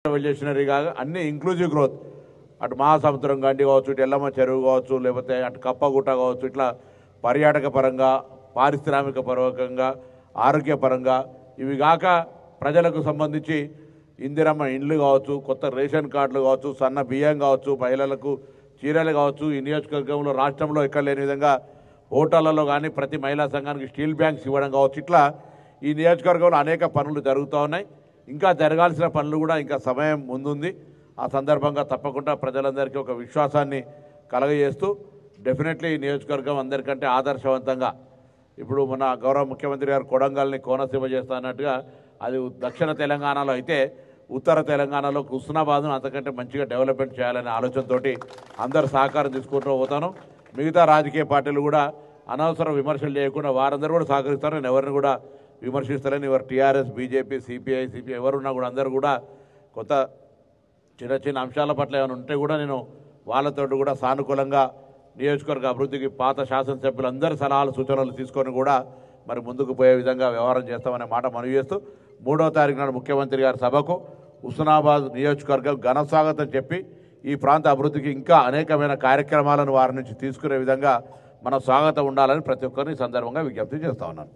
రెవల్యూషనరీగా అన్ని inclusive growth అటు మహాసముద్రం గండి కావచ్చు, ఇటు ఎల్లమ్మ చెరువు కావచ్చు, లేకపోతే అటు కప్పగుట్ట కావచ్చు, ఇట్లా పర్యాటక పరంగా, పారిశ్రామిక పరంగా, ఆరోగ్యపరంగా ఇవి కాక ప్రజలకు సంబంధించి ఇందిరమ్మ ఇండ్లు కావచ్చు, కొత్త రేషన్ కార్డులు కావచ్చు, సన్న బియ్యం కావచ్చు, మహిళలకు చీరలు కావచ్చు, ఈ నియోజకవర్గంలో రాష్ట్రంలో ఎక్కడ లేని విధంగా హోటళ్లలో కానీ ప్రతి మహిళా సంఘానికి స్టీల్ బ్యాంక్స్ ఇవ్వడం కావచ్చు, ఇట్లా ఈ నియోజకవర్గంలో అనేక పనులు జరుగుతూ ఉన్నాయి. ఇంకా జరగాల్సిన పనులు కూడా ఇంకా సమయం ముందుంది. ఆ సందర్భంగా తప్పకుండా ప్రజలందరికీ ఒక విశ్వాసాన్ని కలగజేస్తూ డెఫినెట్లీ ఈ నియోజకవర్గం అందరికంటే ఆదర్శవంతంగా ఇప్పుడు మన గౌరవ ముఖ్యమంత్రి గారు కొడంగల్ని కోనసీమ చేస్తున్నట్టుగా అది దక్షిణ తెలంగాణలో అయితే ఉత్తర తెలంగాణలో హుస్నాబాద్ను అంతకంటే మంచిగా డెవలప్మెంట్ చేయాలనే ఆలోచనతోటి అందరు సహకారం తీసుకుంటూ పోతాను. మిగతా రాజకీయ పార్టీలు కూడా అనవసర విమర్శలు చేయకుండా వారందరూ కూడా సహకరిస్తారు. నేను ఎవరిని కూడా విమర్శిస్తారని ఎవరు టీఆర్ఎస్, బీజేపీ, సిపిఐ ఎవరున్నా కూడా అందరూ కూడా కొత్త చిన్న చిన్న అంశాల పట్ల ఏమైనా ఉంటే కూడా నేను వాళ్ళతో కూడా సానుకూలంగా నియోజకవర్గ అభివృద్ధికి పాత శాసనసభ్యులందరి సలహాలు సూచనలు తీసుకొని కూడా మరి ముందుకు పోయే విధంగా వ్యవహారం చేస్తామనే మాట మనవి చేస్తూ 3వ తారీఖు నాడు ముఖ్యమంత్రి గారి సభకు హుస్నాబాద్ నియోజకవర్గం ఘన స్వాగతం చెప్పి ఈ ప్రాంత అభివృద్ధికి ఇంకా అనేకమైన కార్యక్రమాలను వారి నుంచి తీసుకునే విధంగా మన స్వాగతం ఉండాలని ప్రతి ఒక్కరిని ఈ సందర్భంగా విజ్ఞప్తి చేస్తా ఉన్నాను.